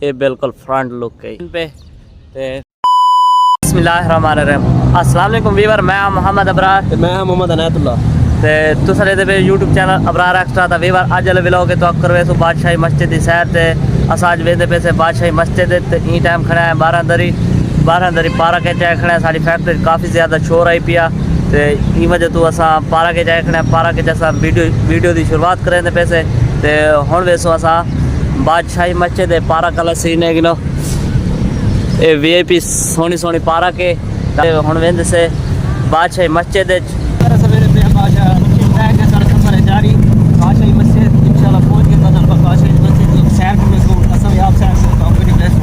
मैं मोहम्मद अनायतुल्लाह ते तुस रहते पे यूट्यूब चैनल अबरार एक्स्ट्रा दा वीवर। अज वाले व्लॉग तो करवे सो बादशाही मस्जिद दी सैर ते अस अज वेंदे पे से बादशाही मस्जिद ते ई टाइम खड़ा है 12 पार्क के चाय खड़ा है। साडी फैक्ट्री काफ़ी ज़्यादा शोर आई पिया ते ई वजह तो अस पार्क के चाय खड़ा पार्क के अस वीडियो की शुरुआत करें पैसे ते हुण वेसो अस बादशाही मस्जिद पार्क वाला सीन है गिनो। ये VIP सोनी पार्क है। हुण वेंदे से बादशाही मस्जिद जारी बादशाही मस्जिद इंशाल्लाह पहुंच के बाद बादशाही मस्जिद सैर करने को असम आप सैर से कंपनी प्लेस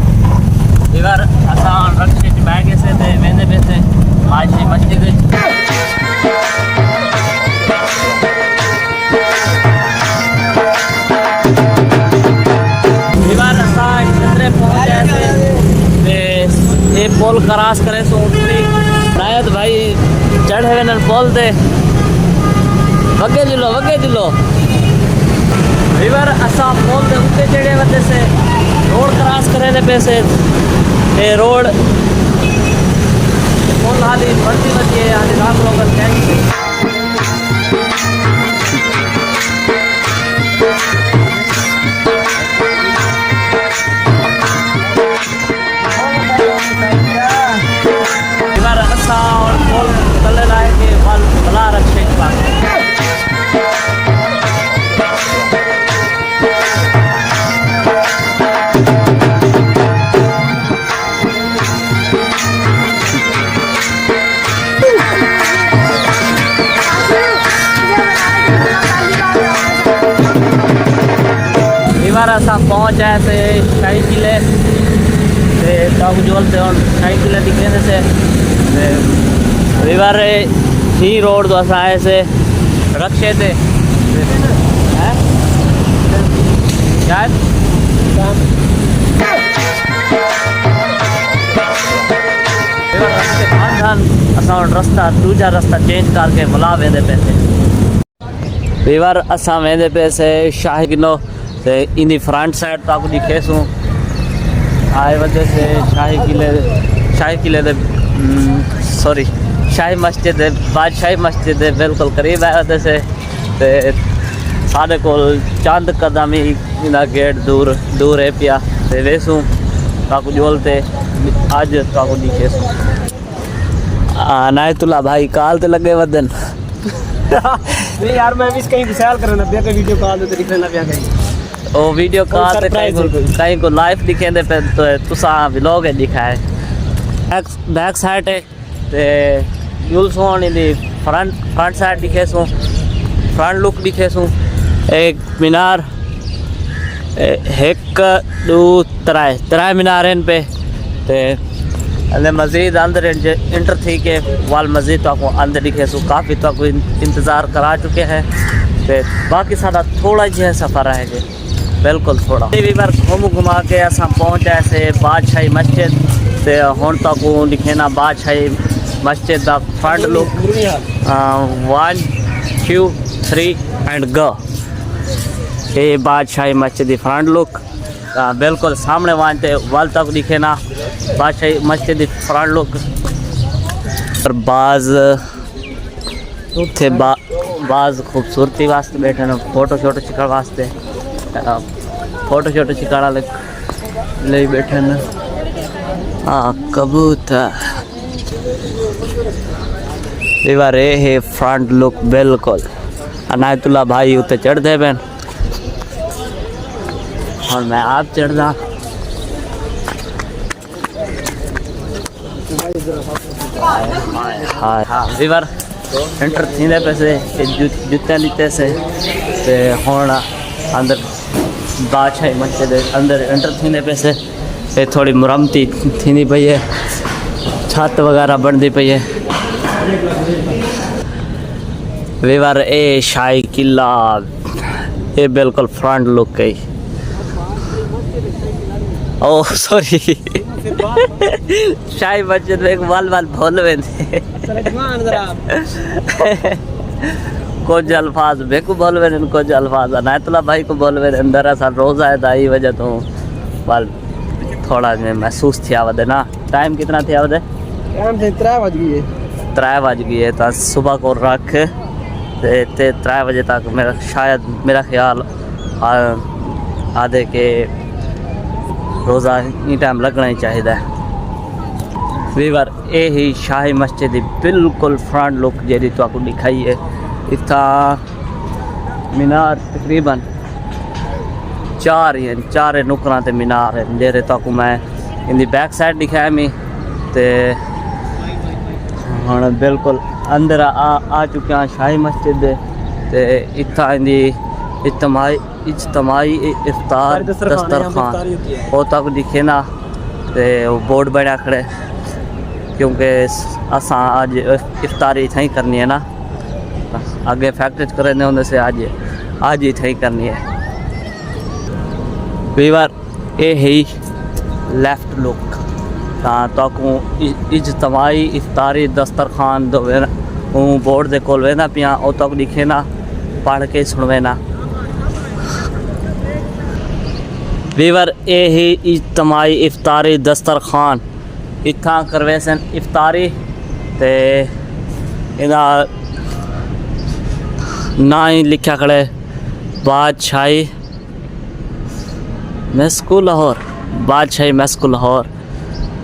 इधर आसान रक्षे बैग से थे वेंदे पे से बादशाही मस्जिद इधर आसान चंद्रे पहुंच ऐसे ये पोल क्रॉस करे सो उठनी नायत भाई चढ़े वे न पोल दे वगे जिलो रिवर असा पोल दे ऊपर चढ़े वजह से रोड क्रॉस करे दे पैसे ये रोड पोल हाली बढ़ती है हाली रात लोग रिवर असा और पोल तले लाए के वाल भला रखे पहुँच आए थे शाही किले से जोल से शाही किले दिखे से रिवर ही रोड तो अस आए से रक्षे थे शायद असा रास्ता दूजा रास्ता चेंज करके बुला वेंदे पे रिवर असा वेंदे पे से शाही किलो इन फ्रंट साइड तक दिखे सूँ आए वजह से शाही किले सॉरी शाही मस्जिद बादशाही मस्जिद बिल्कुल करीब है वजह से साढ़े को चंद कदम ही इना गेट दूर है पिया वेसूँ ताकू जोलते अज ताकू दिखे सूँ अनायतुल्लाह भाई काल ते लगे वदन नहीं यार मैं भी कहीं विशाल करना पे वीडियो कॉल ते दिखना पे कहीं ओ वीडियो कॉल ते कहीं को लाइव दिखेंदे पे तो तुसा व्लॉग है दिखाए बैक साइड है ते यूल सोन इन फ्रंट साइड दिखे सो फ्रंट लुक दिखे सो एक मीनार एक दो त्रै मीनार इन पे ते अने मज़ीद अंदर इंटर थी के वाल मस्जिद तो अंदर दिखे सो काफ़ी तो इंतज़ार करा चुके हैं ते बाकी सारा थोड़ा जहा सफ़र रहेगा बिल्कुल थोड़ा बार घुमा के अस पहुँच ऐसे बादशाही मस्जिद ते हुण तक लिखे ना बादशाही मस्जिद का फ्रंट लुक 1 2 3 एंड गो। ये बादशाही मस्जिद की फ्रंट लुक बिल्कुल सामने वांते वाल तक दिखे ना बादशाही मस्जिद की फ्रंट लुक बाज खूबसूरती वास्ते बैठे ना फोटो शोटो चिकड़ वास्ते फोटो शोटो चिकाड़ा ले बैठे न कबूतर रिवर है फ्रंट लुक बिल्कुल अनायतुल्लाह भाई उत्ते चढ़ते बैन और मैं आप चढ़दा हाँ रिवर एंटर थी पैसे जूते लीते से हुण अंदर बादशाही मस्जिद अंदर एंटर थींदे पैसे ये थोड़ी मुरम्मती थींदी पई है छत वगैरह बनती पई है वीवर ए शाही किला ये बिल्कुल फ्रंट लुक है। ओह सॉरी शाही मस्जिद में एक वाल भूल वेंदे कुछ अल्फाज बे को बोल कुछ अल्फाज अनायतुल्लाह भाई को बोल अंदर असा रोज़ आए दाई वजह तो वाल थोड़ा जिवें महसूस थिया वधे ना। टाइम कितना थिया वधे? टाइम से 3 बज गए। 3 बज गए तो सुबह को रख ते 3 बजे तक मेरा शायद मेरा ख्याल आधे के रोज़ा ही टाइम लगना ही चाहिए। वीवर ये ही शाही मस्जिद की बिल्कुल फ्रंट लुक जी तो दिखाई है। इतना मीनार तकरीबन 4 नुकरां ते मीनार है जेरे तक मैं इनकी बैक साइड दिखाया मी ते हुण बिल्कुल अंदर आ चुके हैं शाही मस्जिद ते इतना इनकी इज्तमाही इफ्तार दस्तरखान वो तक दिखे ना ते वो बोर्ड बड़ा खड़े क्योंकि असा अज इफ्तारी इतना ही करनी है ना। आगे फैक्ट्री करने होने से आज ही इतना ही करनी है। वीवर ये ही लेफ्ट लुक तो इज्तमाही इफ्तारी दस्तरखान दो बोर्ड के कोल वेना पिया वो तक दिखे ना पढ़ के सुनवे ना। वीवर ये ही इज्तमाही इफ्तारी दस्तरखान इतना करवे सन इफ्तारी ते इदा ना ही लिखा खड़े बादशाही मेस्कू लाहौर, बादशाही मेस्कू लाहौर,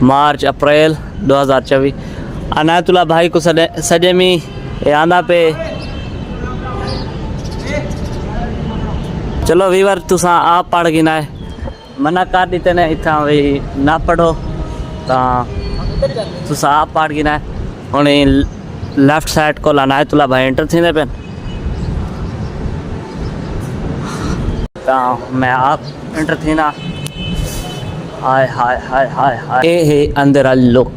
मार्च अप्रैल 2024। अनायतुल्ला भाई को सजे में आंदा पे। चलो वीवर तुसा आप पढ़ गिना है मना कर दीते ने इतना भी ना पढ़ो तो आप पढ़ गिना है। हूँ लेफ्ट साइड को अनायतुल्ला भाई एंटर थी पे तो मैं आप एंटर थी ना। हाय हाय हाय हाय हाय ये है अंदर वाली लुक।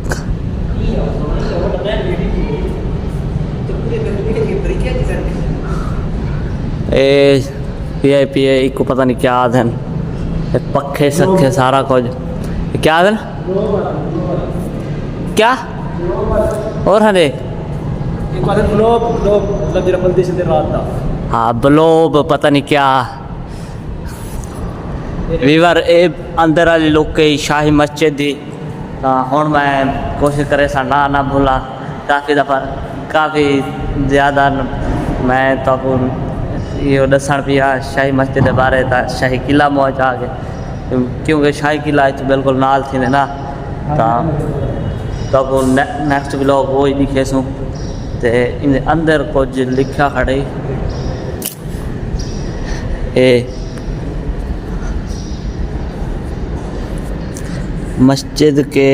पी को पता नहीं क्या आदन पखे सखे सारा कुछ क्या आदन क्या और हाँ देख हाँ ब्लोब पता नहीं क्या। वीवर ए अंदर वाली लुक के शाही मस्जिद दी हूँ मैं कोशिश करे सा ना भूला। काफ़ी दफ़ा काफ़ी ज़्यादा मैं तो ये दसन पिया शाही मस्जिद के बारे शाही किला मौज आ गए क्योंकि शाही किला तो बिल्कुल नाल थी ना तो नेक्स्ट ब्लॉग वो ही दिखे सूँ ते इन अंदर कुछ लिखा खड़े ए मस्जिद के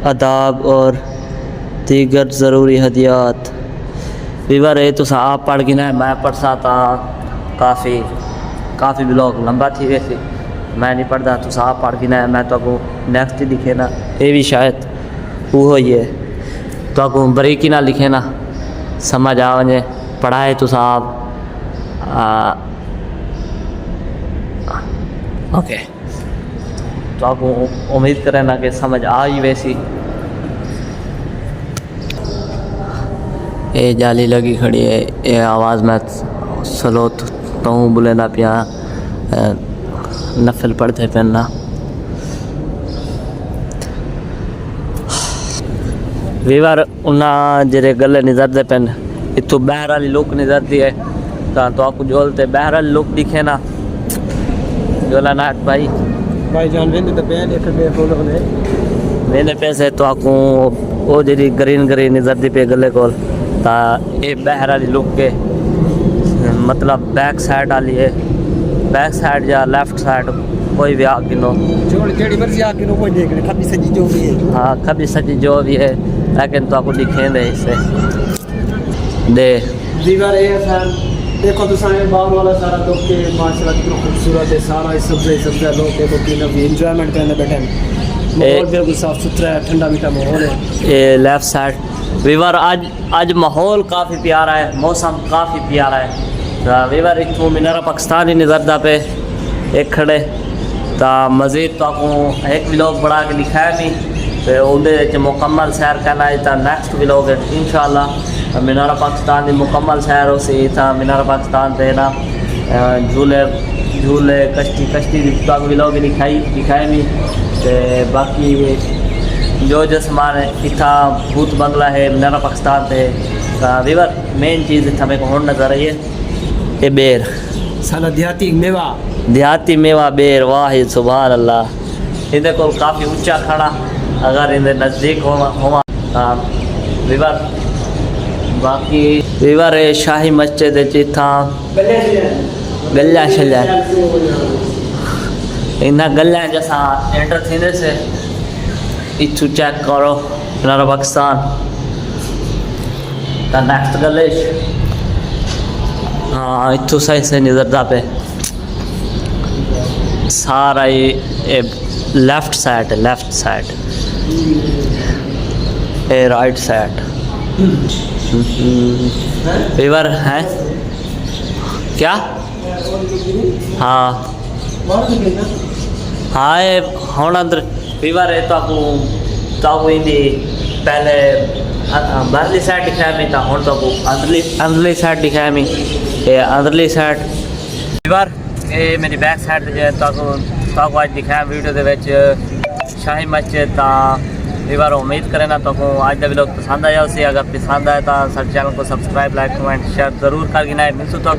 आदाब और दीगर ज़रूरी हदियात। वीवर है तो आप पढ़ गिना मैं पढ़सा था काफ़ी ब्लॉग लंबा थी वैसे मैं नहीं पढ़ता तो आप पढ़ गिना मैं तो नेक्स्ट ही दिखे ना ये भी शायद वो ही है तो बरीकी ना लिखे ना समझ आ वजे पढ़ाए तो आप ओके तो आप उम्मीद करें ना कि समझ आ ही वैसी। ये जाली लगी खड़ी है ये आवाज़ में स्लो तो बोले ना पिया नफल पढ़ते पहनना। वीवर उन्हें जरे गले निजरते पेन इतों बहर वाली लुक निजरती है तो आपको जोलते बहर वाली लुक दिखे ना जोला नाट भाई जान मैंने पैसे तो आपको वो जी ग्रीन निजरती पे गले को ये बहर वाली लुक के मतलब बैक साइड वाली है बैक साइड या लेफ्ट साइड कोई भी आ गिनो कोई देख ले खब्बी सजी जो भी है। हाँ खब्बी सजी जो भी है लेकिन तो आपको दिखेंगे इससे दे दीवार देखो तो सारे बाहर वाला सारा लोग के माशाल्लाह कितना खूबसूरत है सारा इस सबसे लोग देखो कि ना एंजॉयमेंट करने बैठे हैं माहौल बिल्कुल साफ सुथरा है ठंडा मीठा माहौल है। ये लेफ्ट साइड वीवर आज माहौल काफ़ी प्यारा है मौसम काफ़ी प्यारा है वीवर इतों मीनारा पाकिस्तान ही नज़रदा पे एक खड़े तो मज़ीद तो आपको एक व्लॉग बना के दिखाया नहीं तो उन्हें मुकम्मल सैर करना है तो नेक्स्ट व्लॉग है इंशाल्लाह मीनारा पाकिस्तान की मुकम्मल सैर हो सी था मीनारा पाकिस्तान से ना झूले कश्ती व्लॉग दिखाए भी ते बाकी जो समान इतना भूत बंगला है मीनारा पाकिस्तान थे वीवर मेन चीज़ इतना मेरे को होने नजर आई है ये बेर साला देहाती मेवा बेर वाह सुभान अल्लाह इधर को काफ़ी ऊंचा खड़ा अगर इधर नज़दीक होवा वीवर बाकी वीवर है शाही मस्जिद इतना गल्ला शल्ला इन्ना गल्ला जैसा एंटर थींदे से इथु चेक करो मीनारा पाकिस्तान का नेक्स्ट गले हाँ इथु सही से नजर पे सारा ये लेफ्ट साइड ये राइट साइड वीवर है क्या हाँ हाँ ये हूँ अंदर वीवर है तो इंदी पहले बाहरली साइड दिखाया मैं तो हूँ तो अंदरली साइड दिखाया मैं ये अंदरली साइड वीवर ये मेरी बैक साइड जो तो आज दिखाया वीडियो के विच शाही मस्जिद वीवर उम्मीद करें ना तो आज का व्लॉग पसंद आया उसे अगर पसंद आया तो सारे चैनल को सब्सक्राइब लाइक कमेंट शेयर जरूर कर गिना मिलसूँ तो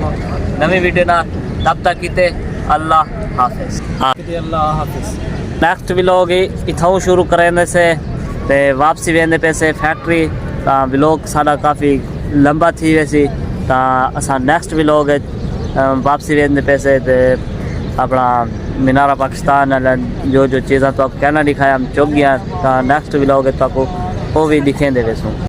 नवी वीडियो ना तब तक किते अल्लाह हाफिज़ नेक्स्ट व्लॉग इथों शुरू करें से ते वापसी वेंदे पैसे फैक्ट्री व्लॉग साडा काफ़ी लंबा थी वैसी असा नेक्स्ट व्लॉग वापसी वेंदे पैसे ते अपना मीनारा पाकिस्तान जो चीज़ा तो कहना दिखाया हम चुक गया नेक्स्ट व्लॉग तो वो भी दिखेंदे वैसू।